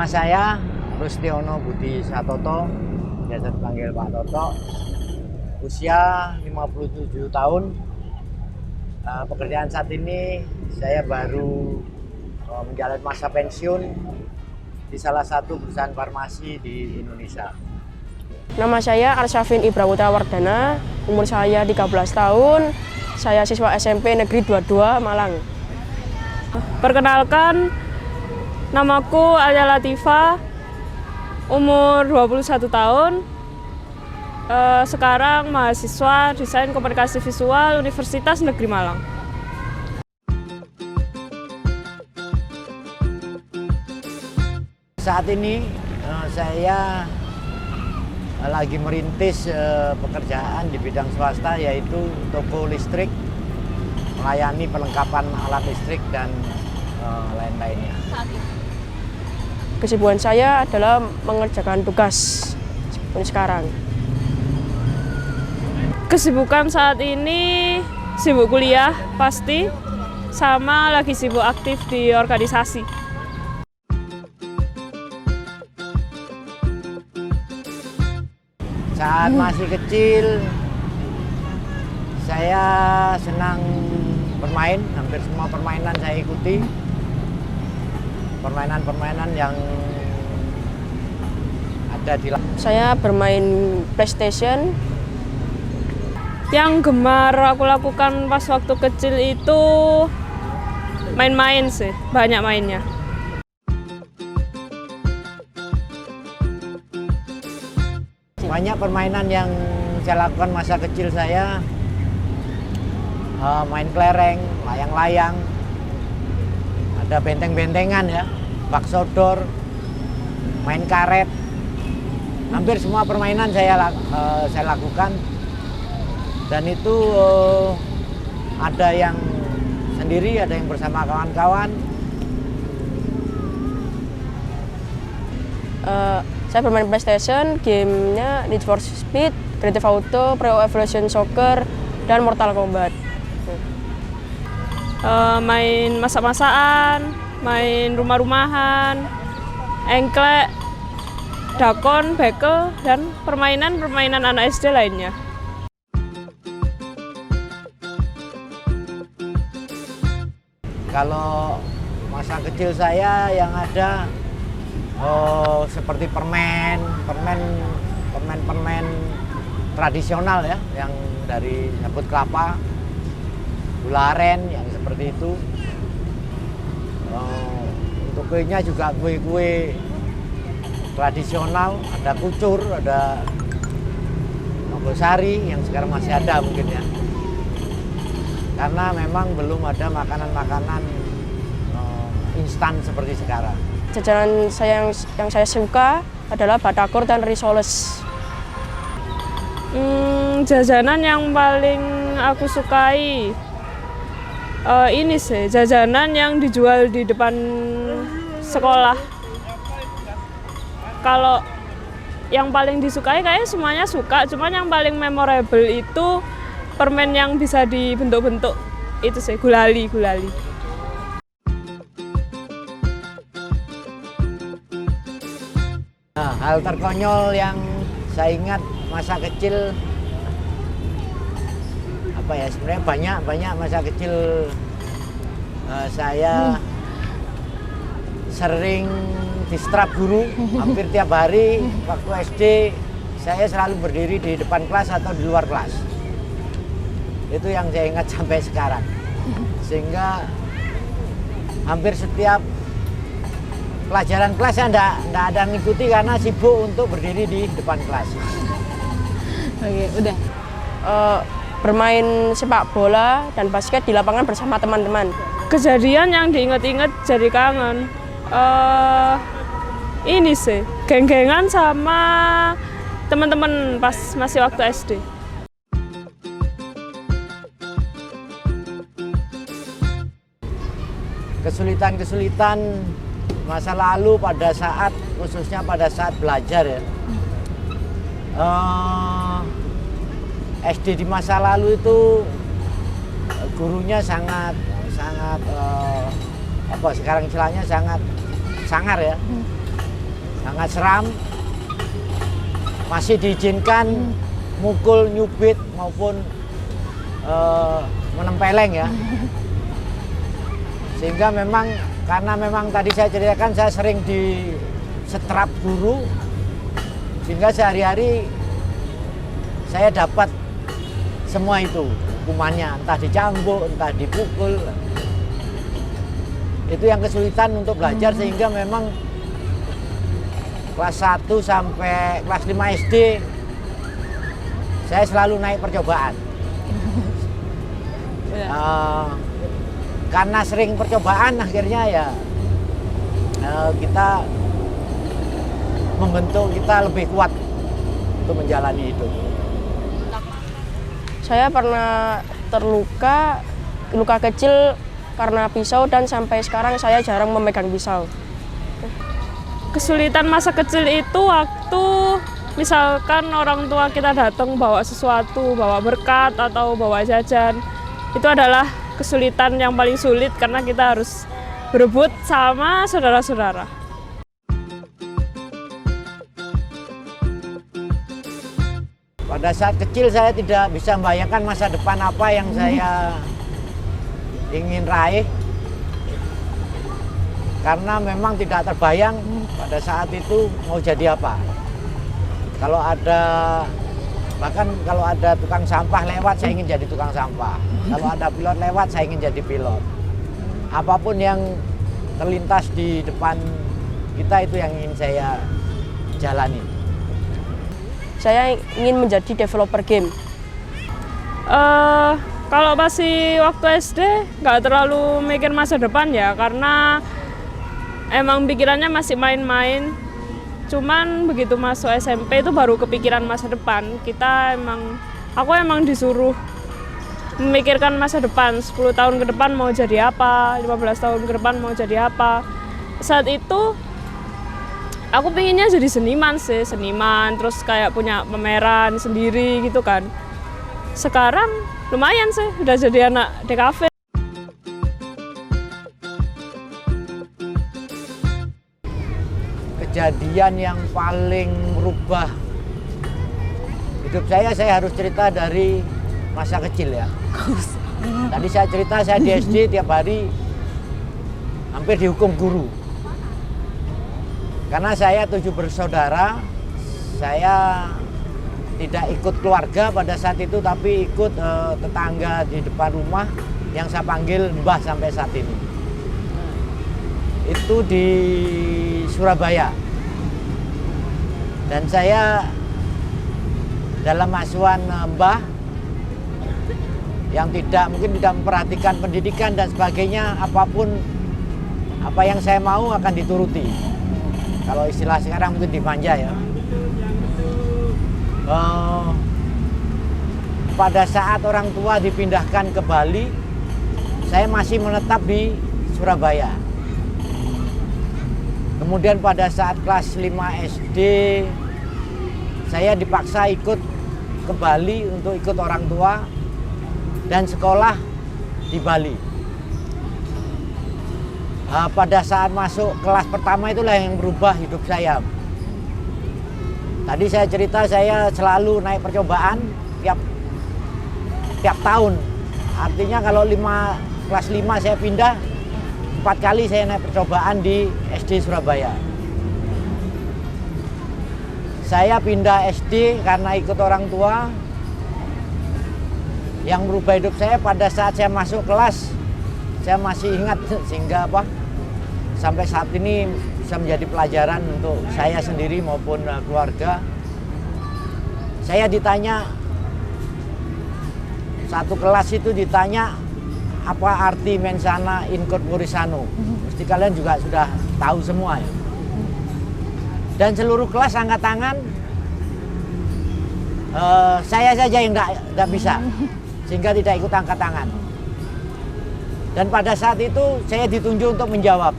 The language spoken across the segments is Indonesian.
Nama saya Rustiono Budi Satoto, biasa dipanggil Pak Toto. Usia 57 tahun. Pekerjaan saat ini saya baru menjalani masa pensiun di salah satu perusahaan farmasi di Indonesia. Nama saya Arsafin Ibra Putra Wardana, umur saya 13 tahun, saya siswa SMP Negeri 22 Malang. Perkenalkan, namaku Alia Latifah, umur 21 tahun, sekarang mahasiswa Desain Komunikasi Visual Universitas Negeri Malang. Saat ini saya lagi merintis pekerjaan di bidang swasta, yaitu toko listrik, melayani perlengkapan alat listrik dan lain-lainnya. Kesibukan saya adalah mengerjakan tugas seperti sekarang. Kesibukan saat ini sibuk kuliah pasti, sama lagi sibuk aktif di organisasi. Saat masih kecil, saya senang bermain, hampir semua permainan saya ikuti. Permainan-permainan yang ada di... Saya bermain PlayStation. Yang gemar aku lakukan pas waktu kecil itu main-main sih, banyak mainnya. Banyak permainan yang saya lakukan masa kecil saya, main kelereng, layang-layang, ada benteng-bentengan ya, bak sodor, main karet. Hampir semua permainan saya lakukan, dan itu ada yang sendiri, ada yang bersama kawan-kawan. Saya bermain PlayStation, gamenya Need for Speed, Grand Theft Auto, Pro Evolution Soccer, dan Mortal Kombat. Main masak-masakan, main rumah-rumahan, engklek, dakon, bekel, dan permainan anak SD lainnya. Kalau masa kecil saya yang ada seperti permen tradisional ya, yang dari sabut kelapa, gula aren yang seperti itu. Untuk kuenya juga kue-kue tradisional, ada kucur, ada nogosari yang sekarang masih ada mungkin ya. Karena memang belum ada makanan-makanan instan seperti sekarang. Jajanan yang saya suka adalah batagor dan risoles. Jajanan yang paling aku sukai ini sih, jajanan yang dijual di depan sekolah. Kalau yang paling disukai kayaknya semuanya suka, cuman yang paling memorable itu permen yang bisa dibentuk-bentuk, itu sih, gulali. Nah, hal terkonyol yang saya ingat masa kecil, apa ya, sebenarnya banyak masa kecil saya sering distrap guru hampir tiap hari. Waktu SD saya selalu berdiri di depan kelas atau di luar kelas. Itu yang saya ingat sampai sekarang. Sehingga hampir setiap pelajaran kelas saya enggak ada ngikuti karena sibuk untuk berdiri di depan kelas. Oke, udah. Bermain sepak bola dan basket di lapangan bersama teman-teman. Kejadian yang diingat-ingat jadi kangen. Ini sih, geng-gengan sama teman-teman pas masih waktu SD. Kesulitan-kesulitan masa lalu khususnya pada saat belajar ya. SD di masa lalu itu gurunya sangat sekarang istilahnya sangat sangar ya. sangat seram. Masih diizinkan mukul, nyubit maupun menempeleng ya. Sehingga memang karena memang tadi saya ceritakan saya sering disetrap guru, sehingga sehari-hari saya dapat semua itu hukumannya, entah dicambuk, entah dipukul. Itu yang kesulitan untuk belajar, sehingga memang kelas 1 sampai kelas 5 SD saya selalu naik percobaan. Karena sering percobaan akhirnya ya kita membentuk kita lebih kuat untuk menjalani hidup. Saya pernah terluka, luka kecil karena pisau, dan sampai sekarang saya jarang memegang pisau. Kesulitan masa kecil itu waktu misalkan orang tua kita datang bawa sesuatu, bawa berkat atau bawa jajan. Itu adalah kesulitan yang paling sulit karena kita harus berebut sama saudara-saudara. Pada saat kecil saya tidak bisa membayangkan masa depan apa yang saya ingin raih. Karena memang tidak terbayang pada saat itu mau jadi apa. Bahkan kalau ada tukang sampah lewat, saya ingin jadi tukang sampah. Kalau ada pilot lewat, saya ingin jadi pilot. Apapun yang terlintas di depan kita itu yang ingin saya jalani. Saya ingin menjadi developer game. Kalau masih waktu SD nggak terlalu mikir masa depan ya, karena emang pikirannya masih main-main. Cuman begitu masuk SMP itu baru kepikiran masa depan. Aku emang disuruh memikirkan masa depan, 10 tahun ke depan mau jadi apa, 15 tahun ke depan mau jadi apa. Saat itu aku pinginnya jadi seniman, terus kayak punya pameran sendiri gitu kan. Sekarang lumayan sih, udah jadi anak DKV. Kejadian yang paling merubah hidup saya harus cerita dari masa kecil ya. Tadi saya cerita saya di SD tiap hari hampir dihukum guru. Karena saya 7 bersaudara, saya tidak ikut keluarga pada saat itu, tapi ikut tetangga di depan rumah yang saya panggil Mbah sampai saat ini. Itu di Surabaya. Dan saya dalam asuhan Mbah yang mungkin tidak memperhatikan pendidikan dan sebagainya, apapun apa yang saya mau akan dituruti. Kalau istilah sekarang mungkin dimanja ya. Pada saat orang tua dipindahkan ke Bali, saya masih menetap di Surabaya. Kemudian pada saat kelas 5 SD, saya dipaksa ikut ke Bali untuk ikut orang tua dan sekolah di Bali. Pada saat masuk kelas pertama itulah yang berubah hidup saya. Tadi saya cerita saya selalu naik percobaan tiap tahun. Artinya kalau kelas 5 saya pindah, 4 kali saya naik percobaan di SD Surabaya. Saya pindah SD karena ikut orang tua. Yang merubah hidup saya pada saat saya masuk kelas, saya masih ingat sehingga sampai saat ini bisa menjadi pelajaran untuk saya sendiri maupun keluarga. Saya ditanya, satu kelas itu ditanya apa arti mensana in corpore sano. Mesti kalian juga sudah tahu semua ya. Dan seluruh kelas angkat tangan, saya saja yang tidak bisa, sehingga tidak ikut angkat tangan. Dan pada saat itu saya ditunjuk untuk menjawab.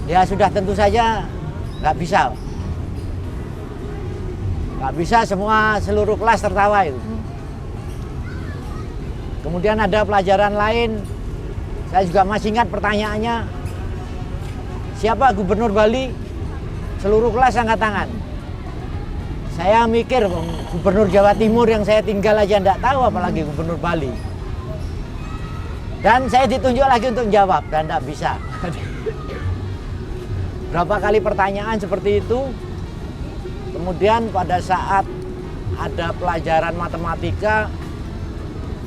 Ya sudah tentu saja nggak bisa. Nggak bisa, seluruh kelas tertawa itu. Kemudian ada pelajaran lain, saya juga masih ingat pertanyaannya, siapa gubernur Bali? seluruh kelas angkat tangan. Saya mikir, Gubernur Jawa Timur yang saya tinggal aja enggak tahu, apalagi Gubernur Bali. Dan saya ditunjuk lagi untuk jawab dan enggak bisa. Berapa kali pertanyaan seperti itu. Kemudian pada saat ada pelajaran matematika,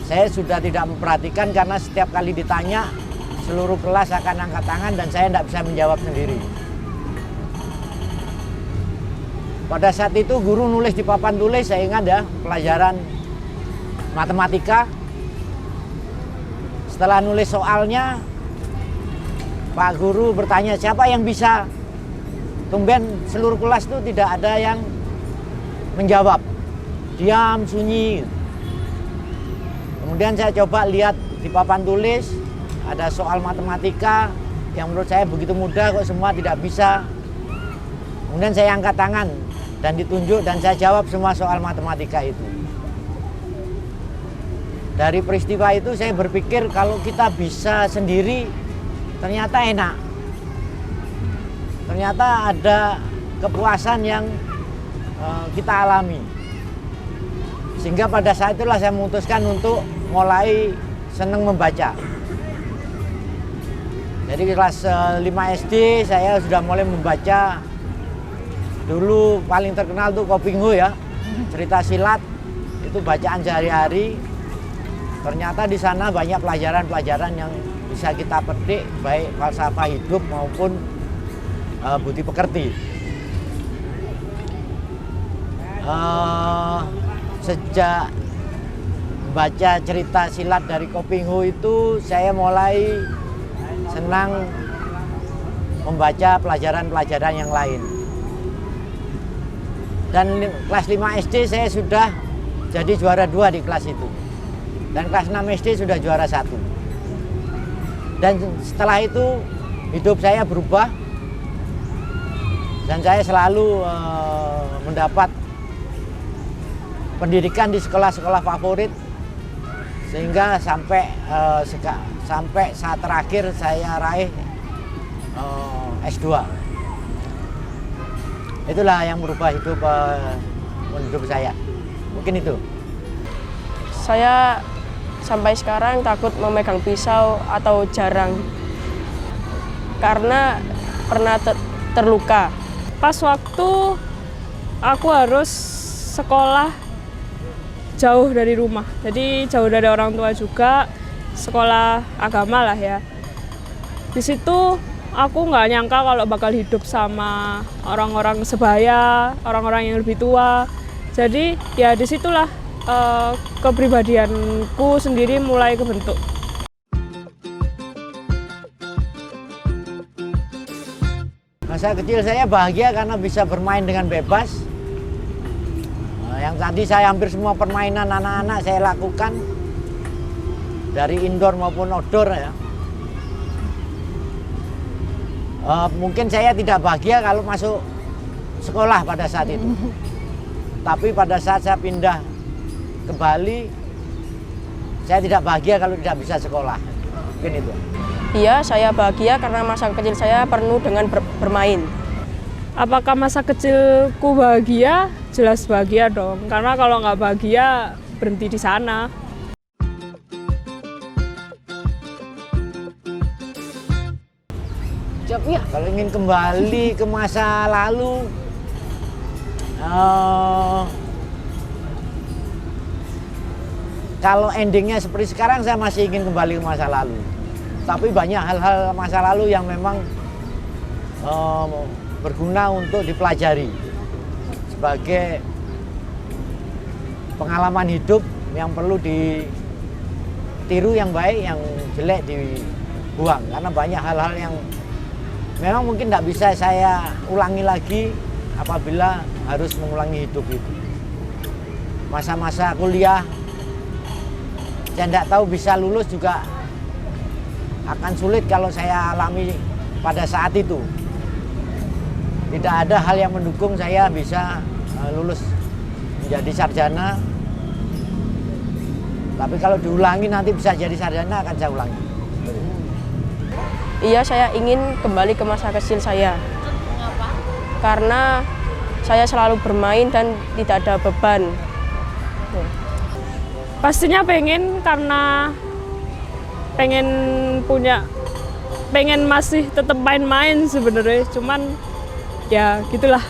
saya sudah tidak memperhatikan karena setiap kali ditanya, seluruh kelas akan angkat tangan dan saya tidak bisa menjawab sendiri. Pada saat itu guru nulis di papan tulis, saya ingat ya, pelajaran matematika. Setelah nulis soalnya, Pak Guru bertanya, siapa yang bisa? Tumben seluruh kelas itu tidak ada yang menjawab. Diam, sunyi. Kemudian saya coba lihat di papan tulis, ada soal matematika yang menurut saya begitu mudah kok semua tidak bisa. Kemudian saya angkat tangan dan ditunjuk dan saya jawab semua soal matematika itu. Dari peristiwa itu saya berpikir kalau kita bisa sendiri ternyata enak. Ternyata ada kepuasan yang kita alami. Sehingga pada saat itulah saya memutuskan untuk mulai senang membaca. Jadi kelas 5 SD saya sudah mulai membaca. Dulu paling terkenal tuh Kopingho ya, cerita silat, itu bacaan sehari-hari. Ternyata di sana banyak pelajaran-pelajaran yang bisa kita petik, baik falsafah hidup maupun budi pekerti. Sejak baca cerita silat dari Kopingho itu, saya mulai senang membaca pelajaran-pelajaran yang lain. Dan kelas 5 SD saya sudah jadi juara 2 di kelas itu. Dan kelas 6 SD sudah juara 1. Dan setelah itu hidup saya berubah. Dan saya selalu mendapat pendidikan di sekolah-sekolah favorit. Sehingga sampai saat terakhir saya raih S2. Itulah yang merubah hidup saya. Mungkin itu. Saya sampai sekarang takut memegang pisau atau jarang karena pernah terluka. Pas waktu aku harus sekolah jauh dari rumah, jadi jauh dari orang tua juga, sekolah agama lah ya. Di situ aku nggak nyangka kalau bakal hidup sama orang-orang sebaya, orang-orang yang lebih tua. Jadi ya disitulah kepribadianku sendiri mulai kebentuk. Masa kecil saya bahagia karena bisa bermain dengan bebas. Yang tadi saya hampir semua permainan anak-anak saya lakukan, dari indoor maupun outdoor ya. Mungkin saya tidak bahagia kalau masuk sekolah pada saat itu. Tapi pada saat saya pindah ke Bali, saya tidak bahagia kalau tidak bisa sekolah. Mungkin itu. Iya, saya bahagia karena masa kecil saya penuh dengan bermain. Apakah masa kecilku bahagia? Jelas bahagia dong. Karena kalau nggak bahagia, berhenti di sana. Ya, kalau ingin kembali ke masa lalu, kalau endingnya seperti sekarang, saya masih ingin kembali ke masa lalu. Tapi banyak hal-hal masa lalu yang memang berguna untuk dipelajari sebagai pengalaman hidup yang perlu ditiru, yang baik, yang jelek dibuang. Karena banyak hal-hal yang memang mungkin tidak bisa saya ulangi lagi apabila harus mengulangi hidup itu. Masa-masa kuliah, saya tidak tahu bisa lulus juga akan sulit kalau saya alami pada saat itu. Tidak ada hal yang mendukung saya bisa lulus menjadi sarjana. Tapi kalau diulangi nanti bisa jadi sarjana, akan saya ulangi. Iya, saya ingin kembali ke masa kecil saya. Mengapa? karena saya selalu bermain dan tidak ada beban. Pastinya pengen, karena pengen masih tetap main-main sebenarnya, cuman ya gitulah.